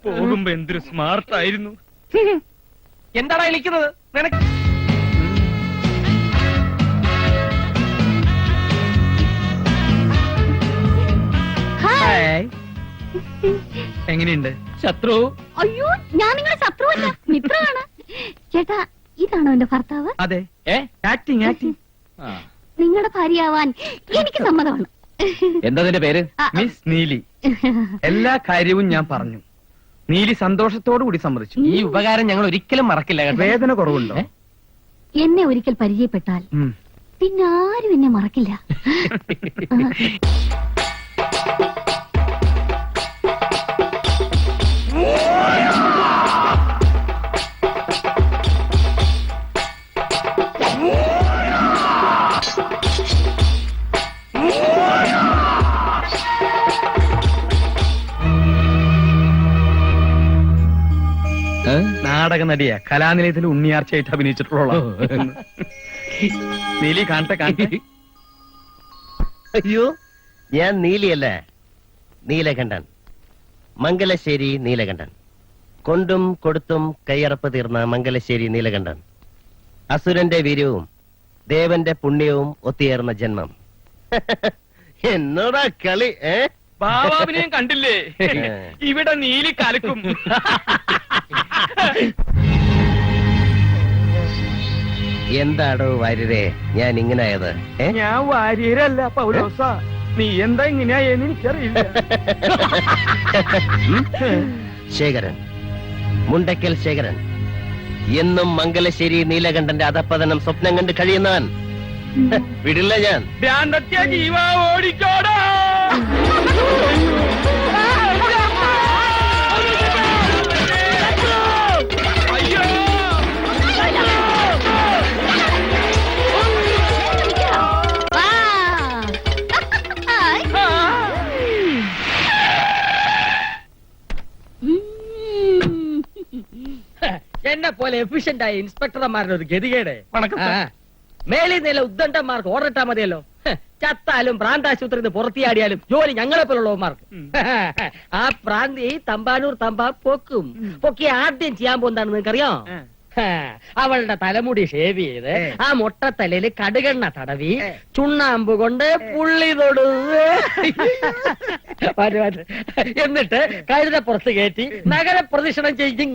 പോകുമ്പോ എന്തൊരു സ്മാർട്ടായിരുന്നു. എന്താടാ വിളിക്കുന്നത് നിനക്ക്? എങ്ങനെയുണ്ട് ശത്രു? അയ്യോ, ഞാൻ നിങ്ങളുടെ ശത്രുവല്ല, മിത്രമാണ്. ചേട്ടാ, ഇതാണോ എന്റെ ഭർത്താവ്? അതെ. Acting acting. നിങ്ങളുടെ ഭാര്യയാവാൻ എനിക്ക് സമ്മതമാണ്. എന്താ നിന്റെ പേര്? മിസ് നീലി. എല്ലാ കാര്യവും ഞാൻ പറഞ്ഞു. നീലി സന്തോഷത്തോടു കൂടി സമ്മതിച്ചു. ഈ ഉപകാരം ഞങ്ങൾ ഒരിക്കലും മറക്കില്ല. വേദന കുറവുണ്ടോ? എന്നെ ഒരിക്കൽ പരിചയപ്പെട്ടാൽ പിന്നെ ആരും എന്നെ മറക്കില്ല. നാടക നടിയാ, കലാനിലയത്തിൽ ഉണ്ണിയാർച്ചയായിട്ട് അഭിനയിച്ചിട്ടുള്ള. നീലി കാണട്ടെ കാണട്ടെ. അയ്യോ, ഞാൻ നീലിയല്ല, നീലകണ്ഠൻ. മംഗലശ്ശേരി നീലകണ്ഠൻ. കൊണ്ടും കൊടുത്തും കയ്യറപ്പ് തീർന്ന മംഗലശ്ശേരി നീലകണ്ഠൻ. അസുരന്റെ വീര്യവും ദേവന്റെ പുണ്യവും ഒത്തുചേർന്ന ജന്മം. എന്നോടാ കളി? ബാബാവിനെയും കണ്ടില്ലേ? ഇവിടെ നീലി കലക്കും. എന്താടോ വാര്യരെ ഞാൻ ഇങ്ങനായത്? ഞാൻ വാര്യരല്ല പൗലോസ. നീ എന്താ ഇങ്ങനെയായെന്ന് എനിക്കറിയില്ല. ശേഖരൻ, മുണ്ടക്കൽ ശേഖരൻ. എന്നും മംഗലശ്ശേരി നീലകണ്ഠന്റെ അധപ്പതനം സ്വപ്നം കണ്ട് കഴിയുന്നവൻ. വിടില്ല ഞാൻ. ജീവ ഓടിക്കോടാ. എന്നെ പോലെ എഫിഷ്യന്റ് ആയ ഇൻസ്പെക്ടർമാരുടെ ഒരു ഗതികേട്. മേലിൽ നില ഉദ്ദണ്ഡന്മാർക്ക് ഓർഡിട്ടാ മതിയല്ലോ. ചത്താലും പ്രാന്താശുപത്രിയിൽ പുറത്തിയാടിയാലും ജോലി ഞങ്ങളെ പോലുള്ളവന്മാർക്ക്. ആ പ്രാന്തി തമ്പാനൂർ തമ്പാ പൊക്കി ആദ്യം ചെയ്യാൻ പോകുന്നതാണ് നിങ്ങൾക്കറിയാം. അവളുടെ തലമുടി ഷേവ് ചെയ്ത് ആ മൊട്ടത്തലയില് കടുകെണ്ണ തടവി ചുണ്ണാമ്പ് കൊണ്ട് പുള്ളി തൊടു, എന്നിട്ട് കഴുതപ്പുറത്ത് കയറ്റി നഗരപ്രദക്ഷിണം ചെയ്യും.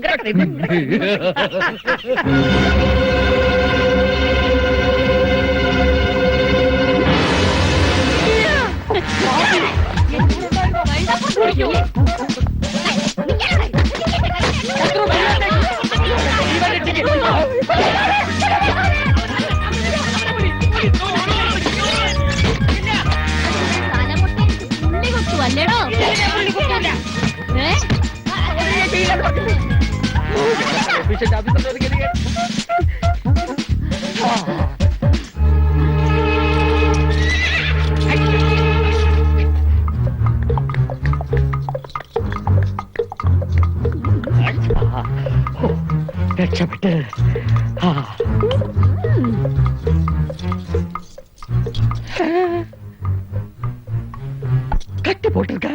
അല്ലേടോ? രക്ഷപ്പെട്ട് கட்டி போட்டிருக்க.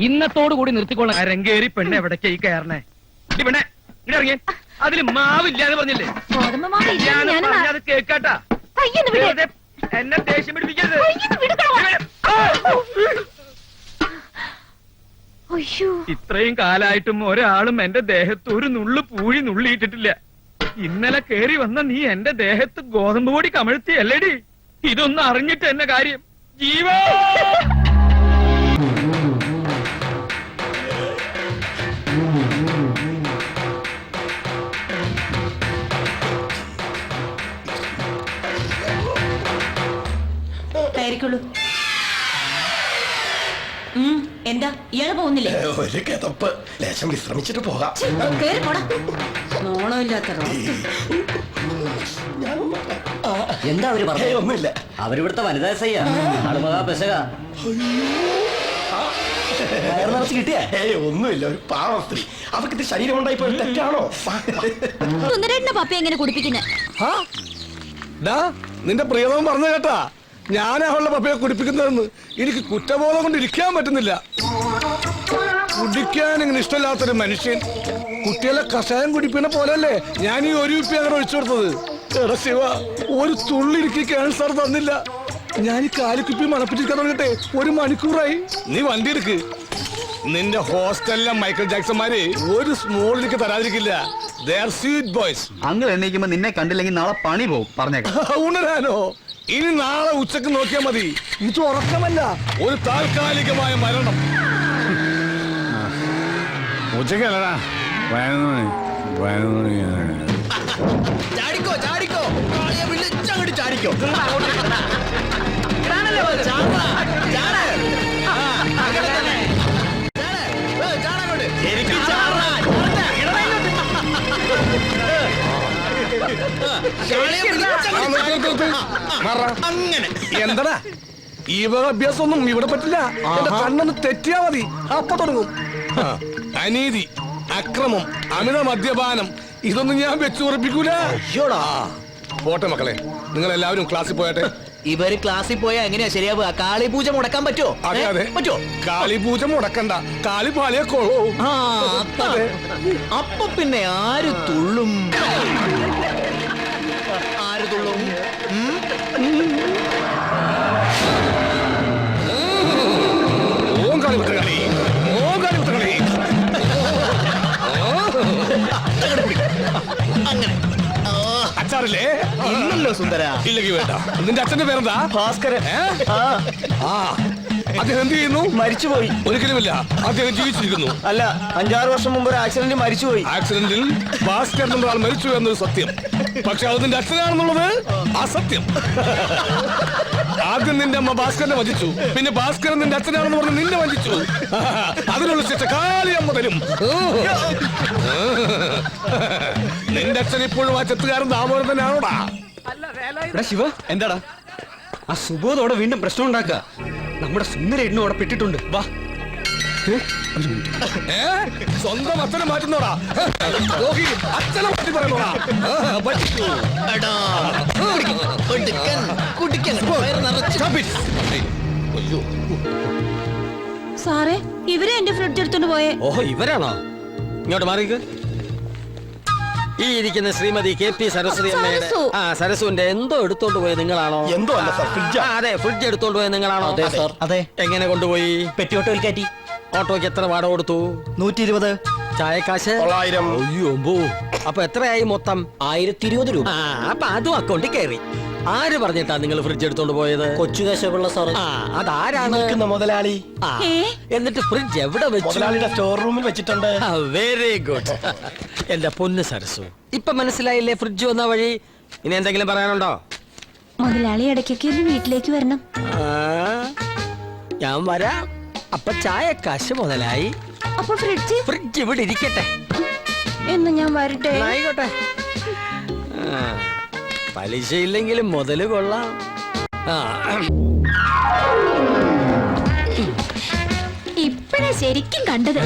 ഇന്നത്തോടു കൂടി നിർത്തിക്കൊള്ളാം. രംഗേരി പെണ്ണ് എവിടേക്ക് ഈ കയറണേ? പെണ്ണെ ഇറങ്ങിയ അതില് മാവില്ലാന്ന് പറഞ്ഞില്ലേ? അത് കേക്കാട്ടാ. എന്നെ ദേഷ്യം പിടിപ്പിക്കരുത്. ഇത്രയും കാലായിട്ടും ഒരാളും എന്റെ ദേഹത്ത് ഒരു നുള്ളു പൂഴി നുള്ളിയിട്ടിട്ടില്ല. ഇന്നലെ കേറി വന്ന നീ എന്റെ ദേഹത്ത് ഗോതമ്പ് പൊടി കമഴ്ത്തിയല്ലേടി? ഇതൊന്നും അറിഞ്ഞിട്ട് എന്നെ കാര്യം. ജീവാ എന്താ ഇയാള് പോകുന്നില്ലേ? ഒരു കിതപ്പ്, ലേശം വിശ്രമിച്ചിട്ട് പോകാം. എന്താ അവര് പറഞ്ഞു? ഒന്നുമില്ല. അവരിവിടുത്തെ വനിതാ സയ്യ. വയറ് നിറച്ച് കിട്ടിയേ? ഏയ് ഒന്നുമില്ല, ഒരു പാവ സ്ത്രീ. അവർക്ക് ഇത് ശരീരം ഉണ്ടായിപ്പോ തെറ്റാണോ? സുന്ദരേട്ടന്റെ പപ്പ എങ്ങനെ കുടിപ്പിക്കുന്നെ? നിന്റെ പ്രിയതം പറഞ്ഞു കേട്ടാ, ഞാൻ അവളുടെ പപ്പയെ കുടിപ്പിക്കുന്നതെന്ന്. എനിക്ക് കുറ്റബോധം കൊണ്ട് ഇരിക്കാൻ പറ്റുന്നില്ല. കുടിക്കാൻ ഇങ്ങനെ ഇഷ്ടമില്ലാത്തൊരു മനുഷ്യൻ കുട്ടികളെ കഷായം കുടിപ്പിക്കുന്ന പോലല്ലേ ഞാൻ ഈ ഒരു കുപ്പി അങ്ങനെ ഒഴിച്ചു കൊടുത്തത്. എടാ ശിവ, ഒരു തുള്ളിരിക്ക് ക്യാൻസർ തന്നില്ല. ഞാൻ ഈ കാലിക്കുപ്പി മണപ്പിച്ചിരിക്കാൻ തുടങ്ങട്ടെ 1 മണിക്കൂറായി. നീ വണ്ടി എടുക്ക്. നിന്റെ ഹോസ്റ്റലിലെ മൈക്കിൾ ജാക്സന്മാര് ഒരു സ്മോൾ എനിക്ക് തരാതിരിക്കില്ല. Sweet boys. അങ്ങനെ എണ്ണീക്കുമ്പോ നിന്നെ കണ്ടില്ലെങ്കിൽ നാളെ പണി പോകും പറഞ്ഞേക്കാം. ഉണരാനോ? ഇനി നാളെ ഉച്ചക്ക് നോക്കിയാ മതി. ഇത് ഉറക്കമല്ല, ഒരു താൽക്കാലികമായ മരണം. ഉച്ചക്കല്ലടാ, 11 ചാടിക്കോ ചാടിക്കോ, വിളിച്ചങ്ങോട്ട് ചാടിക്കോ. അങ്ങനെ എന്താടാ ഈ വക അഭ്യാസമൊന്നും ഇവിടെ പറ്റില്ല. എന്റെ കണ്ണൊന്ന് തെറ്റിയാ മതി, അപ്പൊ തുടങ്ങും. അനീതി, അക്രമം, അമിത മദ്യപാനം, ഇതൊന്നും ഞാൻ വെച്ചുറപ്പിക്കൂല. പോട്ടെ മക്കളെ, നിങ്ങൾ എല്ലാവരും ക്ലാസ്സിൽ പോയട്ടെ. ഇവര് ക്ലാസ്സിൽ പോയാ എങ്ങനെയാ ശരിയാവുക? കാളി പൂജ മുടക്കാൻ പറ്റുമോ? അതെ അതെ, പറ്റുമോ? കാളി പൂജ മുടക്കണ്ട, കാളി പാളിയെ കൊള്ളൂ. അപ്പൊ പിന്നെ ആര് തുള്ളും? ആര് തുള്ളും? ഓം കാളി പുത്രകളി, ഓം കാളി പുത്രകളി. അങ്ങനെ അച്ചാറില്ലേ? ഇല്ലല്ലോ സുന്ദര. ഇല്ലെങ്കിൽ വേണ്ട. നിന്റെ അച്ഛന്റെ പേരെന്താ? ഭാസ്കരൻ. അദ്ദേഹം എന്ത് ചെയ്യുന്നു? മരിച്ചുപോയി. ഒരിക്കലുമില്ല, അദ്ദേഹം ജീവിച്ചിരിക്കുന്നു. അല്ല, 5-6 വർഷം മുമ്പ് ഒരു ആക്സിഡന്റ് മരിച്ചുപോയി. ആക്സിഡന്റിൽ ഭാസ്കർ എന്ന ആൾ മരിച്ചു എന്നൊരു സത്യം. പക്ഷെ അത് നിന്റെ അച്ഛനാണെന്നുള്ളത് അസത്യം. ആദ്യം നിന്റെ അമ്മ ഭാസ്കരനെ വഞ്ചിച്ചു, പിന്നെ ഭാസ്കരൻ നിന്റെ അച്ഛനാണെന്ന് പറഞ്ഞ് നിന്നെ വഞ്ചിച്ചു. അതിനുള്ള ശിക്ഷ കാളിയമ്മ തരും. നിന്റെ അച്ഛൻ ഇപ്പോഴും ആ ചെത്തുകാരൻ ദാമോദരൻ തന്നെയാണോടാ? ശിവ, എന്താടാ ആ സുബോധോടെ വീണ്ടും പ്രശ്നം ഉണ്ടാക്കുക? നമ്മുടെ സുന്ദരേട്ടനും അവിടെ പെട്ടിട്ടുണ്ട്. വാ. സ്വന്തം അച്ഛനെ മാറ്റുന്നോടാ? അച്ഛനെ മാറ്റി പറയുന്നോടാ? സാറേ, ഇവരെ എന്റെ ഫ്രിഡ്ജ് എടുത്തോണ്ട് പോയേ. ഓഹോ, ഇവരാണോ? ഇങ്ങോട്ട് മാറിക്ക്. ഈ ഇരിക്കുന്ന ശ്രീമതി KP സരസ്വതി അമ്മയുടെ സരസുവിന്റെ എന്തോ എടുത്തോണ്ട് പോയത് നിങ്ങളാണോ? എന്തോ അല്ല സാർ, ഫ്രിഡ്ജാ. അതെ, ഫ്രിഡ്ജ് എടുത്തോണ്ട് പോയത് നിങ്ങളാണോ? അതെ സാർ. അതെ. എങ്ങനെ കൊണ്ടുപോയി? പെട്ടിയോട്ടോയിൽ കയറ്റി. ഓട്ടോയ്ക്ക് എത്ര വാടക കൊടുത്തു? 120. ചായക്കാശ്? 900. അയ്യോ, അപ്പൊ എത്രയായി മൊത്തം? 1020 രൂപ. അപ്പൊ അതും അക്കൗണ്ടിൽ കയറി. ആര് പറഞ്ഞിട്ടാ നിങ്ങൾ ഫ്രിഡ്ജ് എടുത്തോണ്ട് പോയത്? കൊച്ചുകേശവുള്ള സാർ. അതാരാണ്? മുതലാളി. എന്നിട്ട് ഫ്രിഡ്ജ് എവിടെ വെച്ചു? മുതലാളിയുടെ സ്റ്റോർ റൂമിൽ വെച്ചിട്ടുണ്ട്. Very good. എന്റെ പൊന്ന് സരസു, ഇപ്പൊ മനസ്സിലായില്ലേ ഫ്രിഡ്ജ് വന്ന വഴി? ഇനി എന്തെങ്കിലും പറയാനുണ്ടോ? മുതലാളി ഇടയ്ക്കൊക്കെ ഒന്ന് വീട്ടിലേക്ക് വരണം. ഞാൻ വരാം. അപ്പൊ ചായക്കാശ് മുതലായി. അപ്പൊ ഫ്രിഡ്ജ് ഇവിടെ ഇരിക്കട്ടെ. എന്ന് ഞാൻ വരട്ടെ. ആയിക്കോട്ടെ. പലിശ ഇല്ലെങ്കിലും മുതല് കൊള്ളാം. ഇപ്പഴാ ശരിക്കും കണ്ടത്.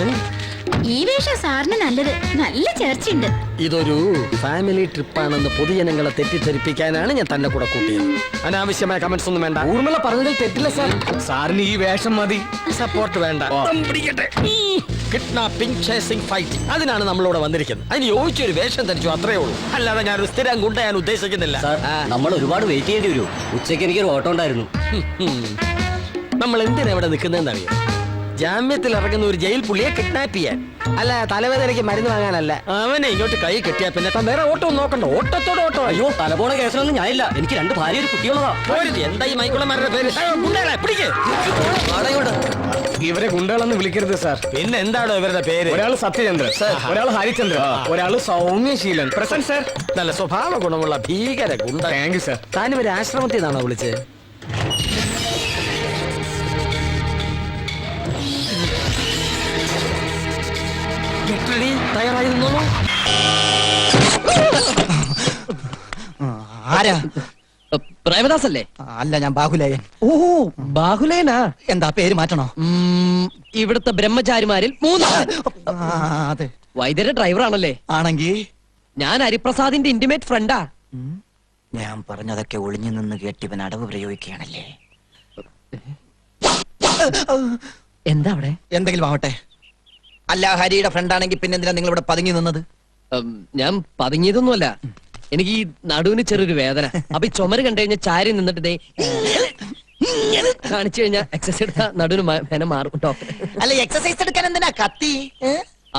ഈ വേഷം സാറിന് നല്ലത്. നല്ല ചേർച്ചയുണ്ട്. ഇതൊരു ഫാമിലി ട്രിപ്പാണെന്ന് പൊതുജനങ്ങളെ തെറ്റിദ്ധരിപ്പിക്കാനാണ് ഞാൻ തന്നെ കൂടെ കൂട്ടിയത്. അനാവശ്യമായ കമന്റ്സ് ഒന്നും വേണ്ട. ഊർമിള പറഞ്ഞതിൽ തെറ്റില്ല സാർ. സാറിന് ഈ വേഷം മതി. സപ്പോർട്ട് വേണ്ട. കിഡ്നാപ്പിംഗ്, ചേസിംഗ്, ഫൈറ്റ്, അതിനാണ് നമ്മളിവിടെ വന്നിരിക്കുന്നത്. അതിന് യോജിച്ചൊരു വേഷം ധരിച്ചു, അത്രേ ഉള്ളൂ. അല്ലാതെ ഞാനൊരു സ്ഥിരം ഗുണ്ട ഞാൻ ഉദ്ദേശിക്കുന്നില്ല. സാർ, നമ്മൾ ഒരുപാട് വെയിറ്റ് ചെയ്യേണ്ടി വരും. ഉച്ചയ്ക്ക് എനിക്കൊരു ഓട്ടോ ഉണ്ടായിരുന്നു. നമ്മൾ എന്തിനാ ഇവിടെ നിൽക്കുന്നതെന്ന് അറിയാം? ജാമ്യത്തിൽ ഇറങ്ങുന്ന ഒരു ജയിൽ പുള്ളിയെ കിഡ്നാപ്പ് ചെയ്യാൻ, അല്ല തലവേദനയ്ക്ക് മരുന്ന് വാങ്ങാനല്ല. അവനെ ഇങ്ങോട്ട് കൈ കെട്ടിയാ പിന്നെ വേറെ ഓട്ടോ നോക്കണ്ട. ഓട്ടത്തോടെ ഓട്ടോ. അയ്യോ, തലപോണ കേസിലൊന്നും ഞാനില്ല. എനിക്ക് 2 ഭാര്യ ഒരു കുട്ടിയുള്ളതാ. എന്താ ഈ മൈക്കുളന്മാരുടെ പേര്? ഇവരെ ഗുണ്ടകളെന്ന് വിളിക്കരുത് സാർ. പിന്നെ എന്താണോ ഇവരുടെ പേര്? ഒരാൾ സത്യചന്ദ്രൻ, ഒരാൾ ഹരിചന്ദ്രൻ, ഒരാൾ സൗമ്യശീലൻ. Present sir. നല്ല സ്വഭാവ ഗുണമുള്ള ഭീകര ഗുണ്ട. Thank you sir. താനിവര് ആശ്രമത്തിൽ നിന്നാണോ വിളിച്ചത്? തയ്യാറായി നിന്നോളൂ. ആരാ? പ്രേമദാസ് അല്ലേ? അല്ല, ഞാൻ ബാഹുലേയൻ. ഓ ബാഹുലേനാ. എന്താ പേര് മാറ്റണോ? ഇവിടുത്തെ ബ്രഹ്മചാരിമാരിൽ 3. അതെ. വൈദ്യരുടെ ഡ്രൈവറാണല്ലേ? ആണെങ്കി ഞാൻ ഹരിപ്രസാദിന്റെ ഇന്റിമേറ്റ് ഫ്രണ്ടാ. ഞാൻ പറഞ്ഞതൊക്കെ ഒളിഞ്ഞു നിന്ന് കേട്ടിവൻ അടവ് പ്രയോഗിക്കുകയാണല്ലേ. എന്താ അവിടെ? എന്തെങ്കിലും ആവട്ടെ. അല്ല, ഹരിയുടെ ഫ്രണ്ട് ആണെങ്കിൽ പിന്നെ എന്തിനാ നിങ്ങൾ ഇവിടെ പതുങ്ങി നിന്നത്? ഞാൻ പതുങ്ങിയതൊന്നുമല്ല. എനിക്ക് ഈ നടുവിന് ചെറിയൊരു വേദന. അപ്പൊ ഈ ചുമര് കണ്ടു കഴിഞ്ഞാൽ ചാരി നിന്നിട്ട് ദേ ഇങ്ങനെ കാണിച്ചു കഴിഞ്ഞാൽ എക്സസൈസ് എടുത്താ നടുവിന് വേദന മാറും ഡോക്ടർ. അല്ല, എക്സസൈസ് എടുക്കാൻ എന്തിനാ കത്തി?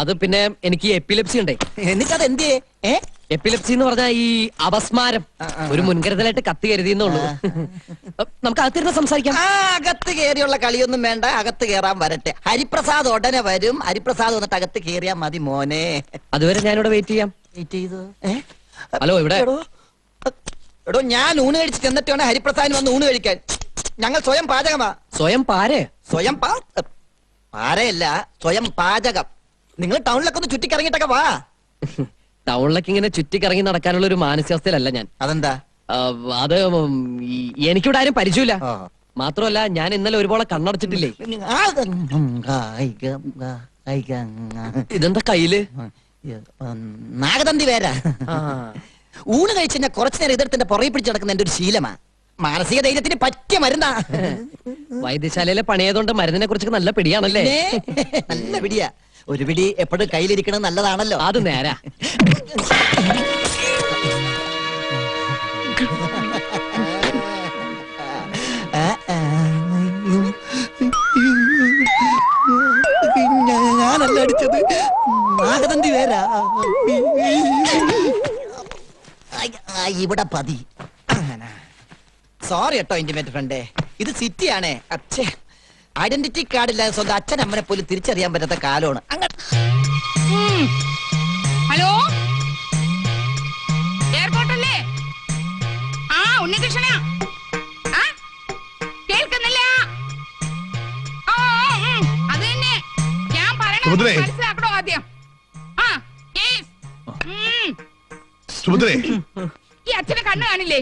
അത് പിന്നെ എനിക്ക് എപ്പിലെപ്സി ഉണ്ടേ. എന്നിട്ടത് എന്തിയേ? എപ്പിലെപ്സി എന്ന് പറഞ്ഞാൽ ഈ അപസ്മാരം. ഒരു മുൻകരുതലായിട്ട് കത്തി കരുതിയെന്നുള്ളൂ. നമുക്ക് അകത്തിരുന്ന് സംസാരിക്കാം. അകത്ത് കയറിയുള്ള കളിയൊന്നും വേണ്ട, അകത്ത് കയറാൻ വരട്ടെ. ഹരിപ്രസാദ് ഉടനെ വരും. ഹരിപ്രസാദ് വന്നിട്ട് അകത്ത് കയറിയാ മതി മോനെ. അതുവരെ ഞാനിവിടെ വെയിറ്റ് ചെയ്യാം. വെയിറ്റ് ചെയ്ത് ഹലോ, ഇവിടെ എടോ, ഞാൻ ഊണ് കഴിച്ച് ചെന്നിട്ട് വേണം ഹരിപ്രസാദിന് വന്ന് ഊണ് കഴിക്കാൻ. ഞങ്ങൾ സ്വയം പാചകമാ. സ്വയം പാരേ? സ്വയം പാരയല്ല, സ്വയം പാചകം. നിങ്ങൾ ടൗണിലൊക്കെ ഒന്ന് ചുറ്റിക്കറങ്ങിട്ടൊക്കെ വാ. ടൗണിലൊക്കെ ഇങ്ങനെ ചുറ്റിക്കറങ്ങി നടക്കാനുള്ള ഒരു മാനസികാവസ്ഥയിലല്ല ഞാൻ. അതെന്താ? അത് എനിക്കിവിടെ ആരും പരിചയമില്ല. മാത്രമല്ല, ഞാൻ ഇന്നലെ ഒരുപോലെ കണ്ണടച്ചിട്ടില്ലേ. ഇതെന്താ കയ്യില്? നാഗതന്തി വേരാ. ഊണ് കഴിച്ച് കഴിഞ്ഞാൽ കുറച്ചു നേരം ഇതെടുത്തിന്റെ പുറകെ പിടിച്ച് നടക്കുന്ന എന്റെ ഒരു ശീലമാ. മാനസിക ധൈര്യത്തിന് പറ്റിയ മരുന്നാ. വൈദ്യശാലയിലെ പണിയായതുകൊണ്ട് മരുന്നിനെ കുറിച്ച് നല്ല പിടിയാണല്ലേ? നല്ല പിടിയാ. ഒരു പിടി എപ്പോഴും കയ്യിലിരിക്കണത് നല്ലതാണല്ലോ. അത് നേരാ. ഞാനല്ല അടിച്ചത്, നാഗതന്തി വേരാ. ഇവിടെ പതി. സോറി കേട്ടോ ഇന്റിമേറ്റ് ഫ്രണ്ടേ, ഇത് സിറ്റിയാണേ. അച്ഛേ, ഐഡന്റിറ്റി കാർഡില്ലാതെ സ്വന്തം അച്ഛൻ അമ്മനെ പോലും തിരിച്ചറിയാൻ പറ്റാത്ത കാലമാണ്. ഹലോ, എയർപോർട്ടല്ലേ? ആ, ഉണ്ണികൃഷ്ണനാ. കേൾക്കുന്നില്ല? അത് തന്നെ ഞാൻ പറയണത് മനസ്സിലാക്കണോ ആദ്യം? ഈ അച്ഛനെ കണ്ണു കാണില്ലേ?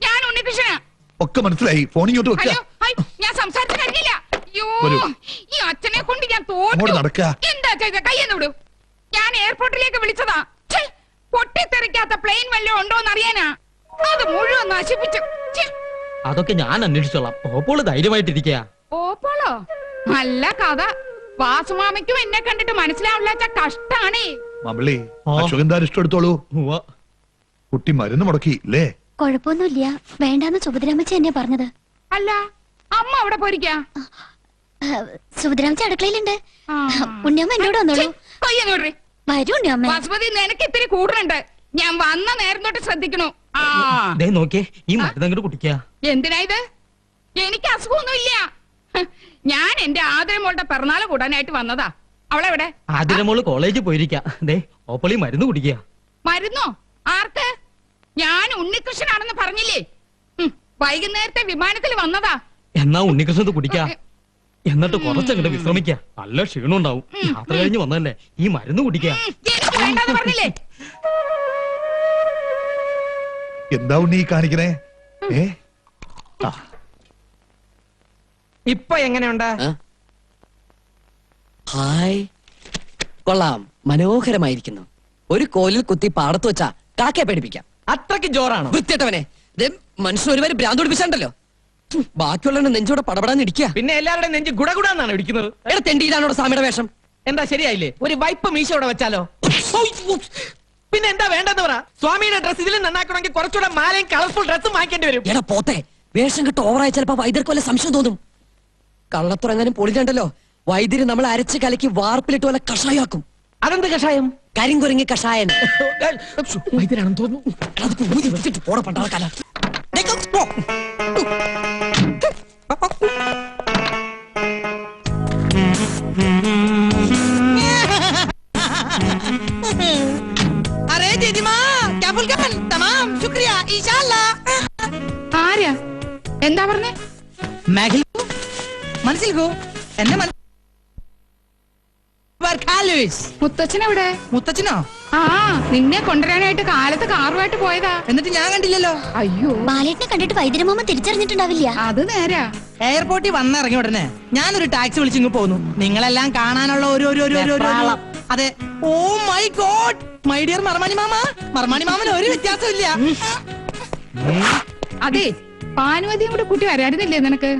ഞാൻ ഉണ്ണികൃഷ്ണനാ. ഒക്കെ മനസ്സിലായി. ഫോണിങ്ങോട്ട് വെക്കുക. ഞാൻ സംസാരിച്ചു കഴിഞ്ഞില്ല. അയ്യോ, ഈ അച്ഛനെ കൊണ്ട് ഞാൻ തോറ്റു. എന്താ ചെയ്ത? കയ്യെന്ന് വിടൂ. ഞാൻ എയർപോർട്ടിലേക്ക് വിളിച്ചതാ. പൊട്ടിത്തെറിക്കാത്ത പ്ലെയിൻ വല്ലതും ഉണ്ടോന്ന് അറിയാനാ. അത് മുഴുവൻ നശിപ്പിച്ചു. അതൊക്കെ ഞാൻ അന്വേഷിച്ചോളാം. ഓപ്പോള് ധൈര്യമായിട്ടിരിക്കുക. ഓപ്പോളോ? നല്ല കഥ. വാസുമാമയ്ക്കും എന്നെ കണ്ടിട്ട് മനസ്സിലാവില്ലാച്ച കഷ്ടാണേ. മമ്പിളി, അശോകന്താൻ ഇഷ്ടമെടുത്തോളൂ. കുട്ടി മരുന്ന് മുടക്കി അല്ലേ? കുഴപ്പമൊന്നുമില്ല, വേണ്ടാന്ന് സുഭദ്രാമച്ചി എന്നെ പറഞ്ഞത്. അല്ല, അമ്മ അവിടെ പോയിരിക്കാ? സുഭദ്രാമച്ചി അടുക്കളയിലുണ്ട്. ഉണ്ണിയമ്മ എന്നോട് വന്നോളൂ. വരൂ ഉണ്ണിയമ്മ. വാസുമതി, നിനക്ക് ഇത്തിരി കൂടുതലുണ്ട്. ഞാൻ വന്ന നേരം തൊട്ട് ശ്രദ്ധിക്കണു. നോക്കിയേ, ഈ മരുന്നങ്ങോട്ട് കുടിക്കുക. എന്തിനാ ഇത്? എനിക്ക് അസുഖമൊന്നുമില്ല. ഞാൻ എന്റെ ആദരമോളുടെ പിറന്നാള് കൂടാനായിട്ട് വന്നതാ. അവളെവിടെ? ആതിരമോള് കോളേജിൽ പോയിരിക്കാ. ഓപ്പളി മരുന്ന് കുടിക്കുക. മരുന്നോ? ആർക്ക്? ഞാൻ ഉണ്ണികൃഷ്ണനാണെന്ന് പറഞ്ഞില്ലേ? വൈകുന്നേരത്തെ വിമാനത്തിൽ വന്നതാ. എന്നാ ഉണ്ണികൃഷ്ണത് കുടിക്ക. എന്നിട്ട് കുറച്ചങ്ങോട്ട് വിശ്രമിക്ക. നല്ല ക്ഷീണം ഉണ്ടാവും. യാത്ര കഴിഞ്ഞ് വന്നല്ലേ, ഈ മരുന്ന് കുടിക്ക. വേണ്ടെന്ന് പറഞ്ഞില്ലേ? എന്താ ഉണ്ണി കാണിക്കണേ? ഇപ്പൊ എങ്ങനെയുണ്ട്? ഹായ്, കൊള്ളാം, മനോഹരമായിരിക്കുന്നു. ഒരു കോലിൽ കുത്തി പാടത്ത് വെച്ചാ കാക്കയെ പേടിപ്പിക്കാം. അത്രയ്ക്ക് ജോറാണ്. വൃത്തിയിട്ടവനെ, മനുഷ്യൻ ഒരുപാട് ഭ്രാന്ത് പിടിപ്പിച്ചാണ്ടല്ലോ. ബാക്കിയുള്ള നെഞ്ചോടെ പടപടാന്ന് ഇടിക്കുക. പിന്നെ എല്ലാവരുടെയും നെഞ്ച് ഗുടഗുടാന്നാണ് ഇടിക്കുന്നത്. എടാ തെണ്ടി, ഇതാണോ സ്വാമിയുടെ വേഷം? എന്താ ശരിയായില്ലേ? ഒരു വൈപ്പ് മീശ ഇവിടെ വെച്ചാലോ? പിന്നെ എന്താ വേണ്ടെന്ന് പറ. സ്വാമിയുടെ ഡ്രസ് ഇതിൽ നന്നാക്കണമെങ്കിൽ കുറച്ചുകൂടെ മാലയും കളർഫുൾ ഡ്രസ്സും വാങ്ങിക്കേണ്ടി വരും. എടാ പോത്തെ, വേഷം കിട്ട് ഓവറായി ചിലപ്പോ വൈദ്യർക്ക് വല്ല സംശയം തോന്നും. കള്ളത്തുറങ്ങാനും പൊളിഞ്ഞുണ്ടല്ലോ, വൈദ്യര് നമ്മളെ അരച്ച് കലക്കി വാർപ്പിലിട്ട് വല്ല കഷായാക്കും. അതെന്ത് കഷായം? കരിങ്കുരങ്ങി കഷായൻ. വൈദ്യരാണെന്ന് തോന്നുന്നു. പോടെ പണ്ടാളക്കാല. അരേ ദീദിമാ, ക്യാ ഫുൽക്കൻ? തമാം, ശുക്രിയ, ഇൻഷാല്ലാ. ആരാ? എന്താ പറഞ്ഞേ? മനസ്സിൽക്കോ എന്നെ? മുത്തച്ഛനെവിടെ? മുത്തച്ഛനോ? ആ നിന്നെ കൊണ്ടുവരാനായിട്ട് കാലത്ത് കാറുമായിട്ട് പോയതാ. എന്നിട്ട് ഞാൻ കണ്ടില്ലല്ലോ. അയ്യോ ബാലേട്ടനെ കണ്ടിട്ട് വൈദ്യരമാമ തിരിച്ചറിഞ്ഞിട്ടുണ്ടാവില്ല. അത് നേരാ. എയർപോർട്ടിൽ വന്നിറങ്ങി ഉടനെ ഞാനൊരു ടാക്സി വിളിച്ചിങ്ങ് പോന്നു. നിങ്ങളെല്ലാം കാണാനുള്ള അതെ. Oh my god, my dear മർമാണി മാമ. മർമാണി മാമന് ഒരു വ്യത്യാസമില്ല. അതെ, പാനുവതിയും കൂടെ കൂട്ടി വരായിരുന്നില്ലേ നിനക്ക്?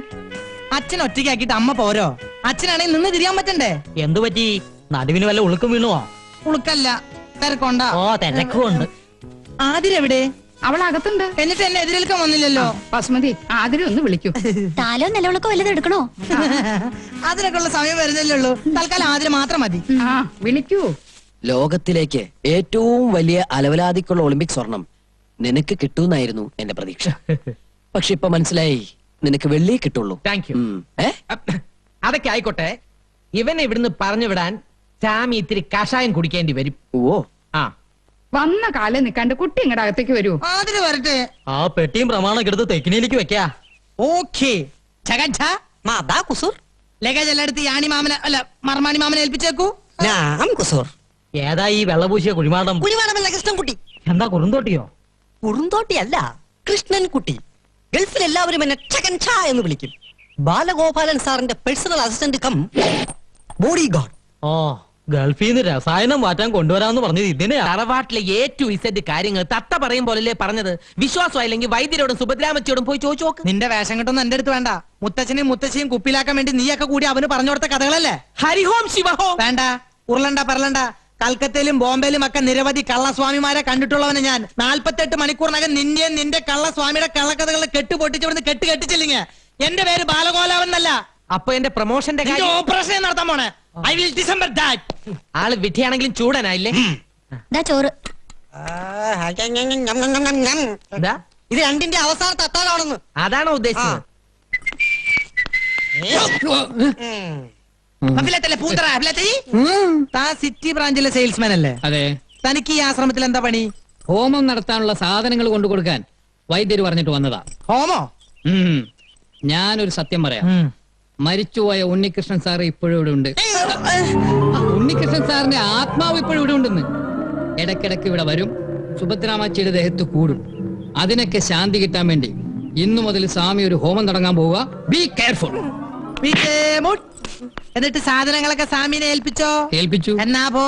അച്ഛൻ ഒറ്റയ്ക്കാക്കിട്ട് അമ്മ പോരോ? അച്ഛനാണെങ്കിൽ നിന്ന് തിരിയാൻ പറ്റണ്ടേ? എന്തു പറ്റി? നടുവിന് വല്ല ഉളുക്കും വീണുവോ? ഉളുക്കല്ല, തിരക്കൊണ്ട. ഓ, തിരക്കുണ്ട്. ആതിരെവിടെ? അവൾ അകത്തുണ്ട്. എന്നിട്ട് എന്നെ എതിരേൽക്കാൻ വന്നില്ലല്ലോ. ബസ്മതി, ആതിരെ ഒന്ന് വിളിക്കൂ. താലോ നിലവിളക്കോ വല്ലതും എടുക്കണോ? അതിനൊക്കെ ഉള്ള സമയം വരുന്നല്ലേ ഉള്ളൂ. തൽക്കാലം ആതിരെ മാത്രം മതി. ആ വിളിക്കൂ. ലോകത്തിലേക്ക് ഏറ്റവും വലിയ അലവലാതിക്കുള്ള ഒളിമ്പിക് സ്വർണം നിനക്ക് കിട്ടൂന്നായിരുന്നു എന്റെ പ്രതീക്ഷ. പക്ഷെ ഇപ്പൊ മനസ്സിലായി, നിനക്ക് വെള്ളി കിട്ടുള്ളൂ. Thank you. അതൊക്കെ ആയിക്കോട്ടെ, ഇവനെ ഇവിടുന്ന് പറഞ്ഞു വിടാൻ സാമി ഇത്തിരി കഷായം കുടിക്കേണ്ടി വരും. ഓ, ആ വന്ന കാലം നിക്കാണ്ട് കുട്ടി ഇങ്ങടെ അകത്തേക്ക് വരൂ. ആതിരെ വരട്ടെ. ആ പെട്ടിയും പ്രമാണൊക്കെ എടുത്ത് തെക്കിനിയിലേക്ക് വെക്കാ. ഓക്കേ. ലഗേജ് എല്ലാം എടുത്ത് യാണി മാമനെ അല്ല മർമാണി മാമനെ ഏൽപ്പിച്ചേക്കൂ. ഏതാ ഈ വെള്ളപൂശിയ കുഴിമാടം? കുഴിമാടമല്ല, കൃഷ്ണൻകുട്ടി. എന്താ കുറുന്തോട്ടിയോ? കുറുന്തോട്ടിയല്ല, കൃഷ്ണൻകുട്ടി. ഗൾഫിൽ എല്ലാവരും എന്നെ ചകൻ ഛാ എന്ന് വിളിക്കും. ബാലഗോപാലൻ സാറിന്റെ personal assistant cum bodyguard. ഓ, ഗൾഫിൽ നിന്ന് രസായനം മാറ്റാൻ കൊണ്ടുവരാന്ന് പറഞ്ഞത് ഇതിനെയാ. തറവാട്ടിലെ A to Z കാര്യങ്ങൾ തത്ത പറയും പോലല്ലേ പറഞ്ഞത്. വിശ്വാസമായില്ലെങ്കിൽ വൈദ്യരോടും സുഭദ്രാമച്ചിയോടും പോയി ചോദിച്ചു നോക്ക്. നിന്റെ വേഷം കെട്ടൊന്നും എന്റെ അടുത്ത് വേണ്ട. മുത്തച്ഛനെയും മുത്തശ്ശിയും കുപ്പിലാക്കാൻ വേണ്ടി നീയൊക്കെ കൂടി അവന് പറഞ്ഞു കൊടുത്ത കഥകളല്ലേ? ഹരിഹോം ശിവഹോം. വേണ്ട, ഉരുളണ്ട പറലണ്ട. കൽക്കത്തയിലും ബോംബെയിലും ഒക്കെ നിരവധി കള്ളസ്വാമിമാരെ കണ്ടിട്ടുള്ളവന് ഞാൻ. 48 മണിക്കൂറിനകം നിന്നെയും നിന്റെ കള്ളസ്വാമിയുടെ കള്ളക്കഥകളെ കെട്ടുപൊട്ടിച്ചിവിടുന്ന് കെട്ടിച്ചില്ലെങ്കിൽ എന്റെ പേര് ബാലഗോപാലൻ എന്നല്ല. അപ്പൊ എന്റെ പ്രൊമോഷന്റെ കാര്യം ഓപ്പറേഷൻ നടത്താൻ പോണേ. I will December that. ആള് വിധിയാണെങ്കിലും ചൂടനായില്ലേ? ചോറ് എന്താ ഇത് രണ്ടിന്റെ അവസാനത്തെ അത്താഴമാണെന്ന്. അതാണോ ഉദ്ദേശിച്ചത്? താൻ സിറ്റി ബ്രാഞ്ചിലെ സെയിൽസ്മാൻ അല്ലേ? അതെ. തനിക്ക് ഈ ആശ്രമത്തിൽ എന്താ പണി? ഹോമം നടത്താനുള്ള സാധനങ്ങൾ കൊണ്ടു കൊടുക്കാൻ വൈദ്യര് പറഞ്ഞിട്ട് വന്നതാ. ഹോമോ? ഞാനൊരു സത്യം പറയാം. മരിച്ചുപോയ ഉണ്ണികൃഷ്ണൻ സാറ് ഇപ്പോഴും ഇവിടെ ഉണ്ട്. ഉണ്ണികൃഷ്ണൻ സാറിന്റെ ആത്മാവ് ഇപ്പോഴും ഇവിടെ ഉണ്ടെന്ന്. ഇടയ്ക്കിടയ്ക്ക് ഇവിടെ വരും, സുഭദ്രാമച്ചിയുടെ ദേഹത്ത് കൂടും. അതിനൊക്കെ ശാന്തി കിട്ടാൻ വേണ്ടി ഇന്നു മുതൽ സ്വാമി ഒരു ഹോമം തുടങ്ങാൻ പോവുക. Be careful. എന്നിട്ട് സാധനങ്ങളൊക്കെ സ്വാമിനെ ഏൽപ്പിച്ചോ? ഏൽപ്പിച്ചു. എന്നാ പോ.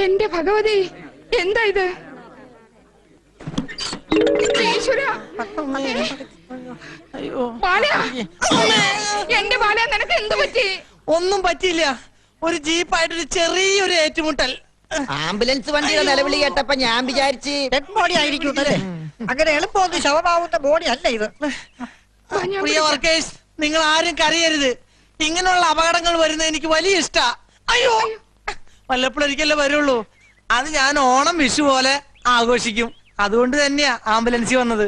എന്റെ ഭഗവതി, എന്താ ഇത്? ഈശ്വരാ. ബാലയാ. എന്റെ ബാല, നിനക്ക് എന്ത് പറ്റി? ഒന്നും പറ്റിയില്ല. ഒരു ജീപ്പായിട്ടൊരു ചെറിയൊരു ഏറ്റുമുട്ടൽ. ആംബുലൻസ് വണ്ടിയുടെ നിലവിളി കേട്ടപ്പോ ഞാൻ വിചാരിച്ച് ഡെഡ് ബോഡി ആയിരിക്കും. അങ്ങനെ എളുപ്പമൊന്നും ശവമാവുന്ന ബോഡി അല്ല ഇത്. പ്രിയ വർക്കേഴ്സ്, നിങ്ങൾ ആരും കരയരുത്. ഇങ്ങനെയുള്ള അപകടങ്ങൾ വരുന്നത് എനിക്ക് വലിയ ഇഷ്ടാ. അയ്യോ, വല്ലപ്പോഴൊരിക്കലേ വരുള്ളൂ. അത് ഞാൻ ഓണം വിഷു പോലെ ആഘോഷിക്കും. അതുകൊണ്ട് തന്നെയാ ആംബുലൻസിൽ വന്നത്.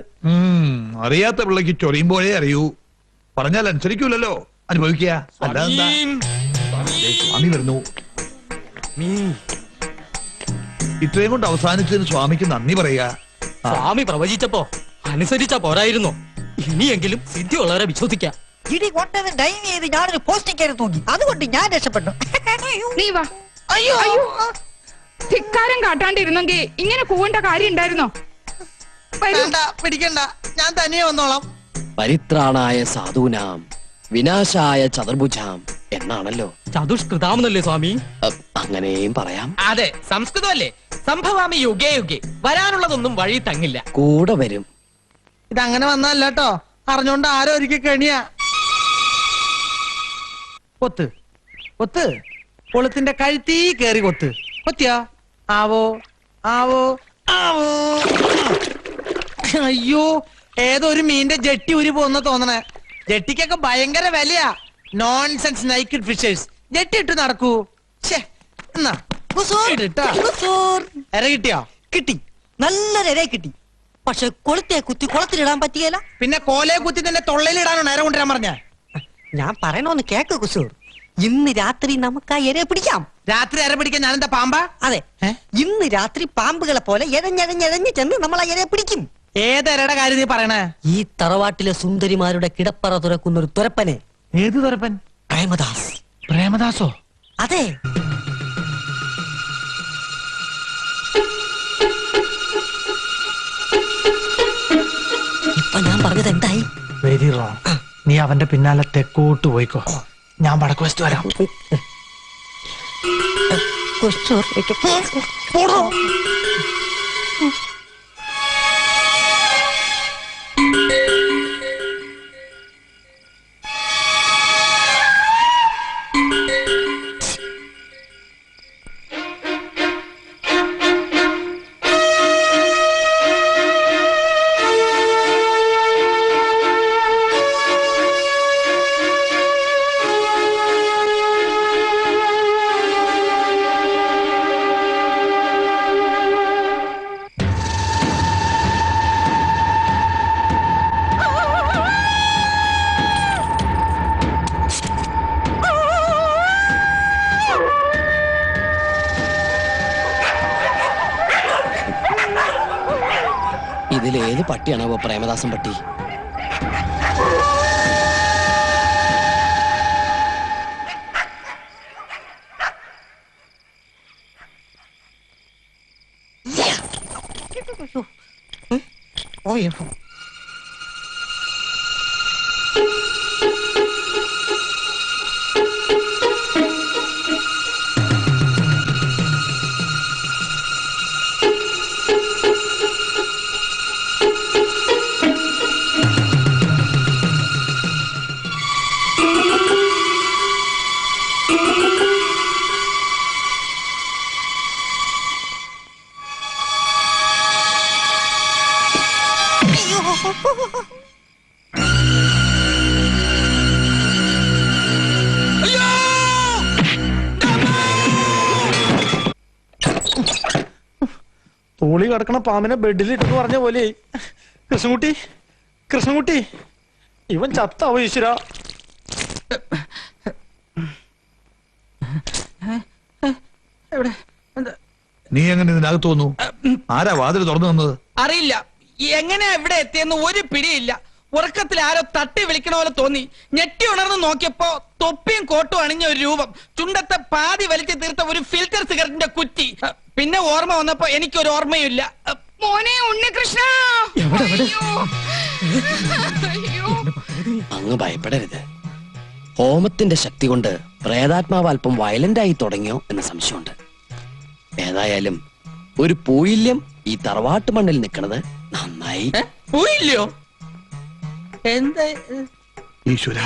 അറിയാത്ത പിള്ളക്ക് ചൊറിയുമ്പോഴേ അറിയൂ. പറഞ്ഞാൽ അനുസരിക്കൂലല്ലോ, അനുഭവിക്കുക. അല്ലാതെന്താ? സ്വാമി വരുന്നു. ഇത്രയും കൊണ്ട് അവസാനിച്ചതിന് സ്വാമിക്ക് നന്ദി പറയാ. സ്വാമി പ്രവചിച്ചപ്പോ അനുസരിച്ച പോരായിരുന്നു. ഇനിയെങ്കിലും സിദ്ധിയുള്ളവരെ വിശ്വസിക്കാം. ഇടി കൊണ്ടത് ഡൈവ് ചെയ്ത് ഞാനൊരു പോസ്റ്റിംഗ് കയറി തൂങ്ങി. അതുകൊണ്ട് ഞാൻ രക്ഷപ്പെട്ടു. നീ വാ. അയ്യോ, ധിക്കാരം കാട്ടാണ്ടിരുന്നെങ്കിൽ ഇങ്ങനെ കൂവേണ്ട കാര്യം ഉണ്ടായിരുന്നോ? വേണ്ട, പിടിക്കണ്ട, ഞാൻ തനിയെ വന്നോളാം. പരിത്രാണായ സാധൂനാം വിനാശായ ചതുർഭുജാം എന്നാണല്ലോ. ചതുഷ്കൃതാമെന്നല്ലേ സ്വാമി? അങ്ങനെയും പറയാം. അതെ, സംസ്കൃതമല്ലേ. സംഭവാമി യുഗേ യുഗേ. വരാനുള്ളതൊന്നും വഴി തങ്ങില്ല, കൂടെ വരും. ഇതങ്ങനെ വന്നല്ല കേട്ടോ, അറിഞ്ഞോണ്ട് ആരോ ഒരിക്കൽ കെണിയാ. കൊത്ത് കൊത്ത്, കൊളുത്തിന്റെ കഴുത്തീ കേറി കൊത്ത്. കൊത്തിയോ? ആവോ ആവോ ആവോ. അയ്യോ, ഏതോ ഒരു മീന്റെ ജെട്ടി ഉരി പോന്ന തോന്നണേ. ജെട്ടിക്കൊക്കെ ഭയങ്കര വിലയാ. Nonsense naked fishers. ജെട്ടി ഇട്ട് നടക്കൂ. എന്നാ എര കിട്ടിയോ? കിട്ടി, നല്ലൊരു കിട്ടി. പക്ഷെ കൊളുത്തെ കുത്തി കുളത്തിലിടാൻ പറ്റിയല്ല. പിന്നെ കോലയെ കുത്തി തന്നെ തൊള്ളയിലിടാനോ നേരെ കൊണ്ടുവരാൻ പറഞ്ഞ? ഞാൻ പറയണോന്ന് കേക്ക് കുസൂർ. ഇന്ന് രാത്രി നമുക്ക് ആ ഇരയെ പിടിക്കാം. രാത്രി ഇര പിടിക്കാൻ ഞാനെന്താ പാമ്പാ? അതെ, ഇന്ന് രാത്രി പാമ്പുകളെ പോലെ എഴഞ്ഞഴഞ്ഞഴഞ്ഞ് ചെന്ന് നമ്മൾ ആ ഇരയെ പിടിക്കും. ഏതരയുടെ കാര്യം നീ പറയണേ? ഈ തറവാട്ടിലെ സുന്ദരിമാരുടെ കിടപ്പറ തുറക്കുന്ന ഒരു തുരപ്പനെ. ഏത് തുരപ്പൻ? പ്രേമദാസ്. പ്രേമദാസോ? അതെ. ഇപ്പൊ ഞാൻ പറഞ്ഞത് എന്തായി? Very wrong. നീ അവന്റെ പിന്നാലെ തെക്കോട്ട് പോയിക്കോ, ഞാൻ വടക്ക് വശത്ത് വരാം. പോടോ. ഇതിലേത് പട്ടിയാണോ പ്രേമദാസൻ പട്ടി? തൂളി കിടക്കണ പാമ്പിനെ ബെഡിലിട്ടെന്ന് പറഞ്ഞ പോലെ. കൃഷ്ണൻകുട്ടി, കൃഷ്ണൻകുട്ടി, ഇവൻ ചത്താവോ ഈശ്വര? നീ എങ്ങനെ ഇതിനകത്ത് വന്നു? ആരാ വാതിൽ തുറന്നു തന്നത്? അറിയില്ല, എങ്ങനെയാ ഇവിടെ എത്തിയെന്ന് ഒരു പിടിയില്ല. ഉറക്കത്തിൽ ആരോ തട്ടി വിളിക്കണ പോലെ തോന്നി. ഞെട്ടി ഉണർന്ന് നോക്കിയപ്പോ തൊപ്പിയും കോട്ടും അണിഞ്ഞ ഒരു രൂപം, ചുണ്ടത്തെ പാതി വലിച്ചു തീർത്ത ഒരു ഫിൽറ്റർ സിഗരറ്റിന്റെ കുറ്റി. പിന്നെ ഓർമ്മ വന്നപ്പോ എനിക്കൊരു ഓർമ്മയില്ല. മോനെ ഉണ്ണികൃഷ്ണ, അങ്ങ് ഭയപ്പെടരുത്. ഹോമത്തിന്റെ ശക്തി കൊണ്ട് പ്രേതാത്മാവ് അല്പം വയലന്റ് ആയി തുടങ്ങിയോ എന്ന് സംശയമുണ്ട്. ഏതായാലും ഒരു പൂയില്യം ഈ തറവാട്ട് മണ്ണിൽ നിൽക്കണത് നന്നായി. പോയില്ലയോ? എന്താ ഈശ്വര,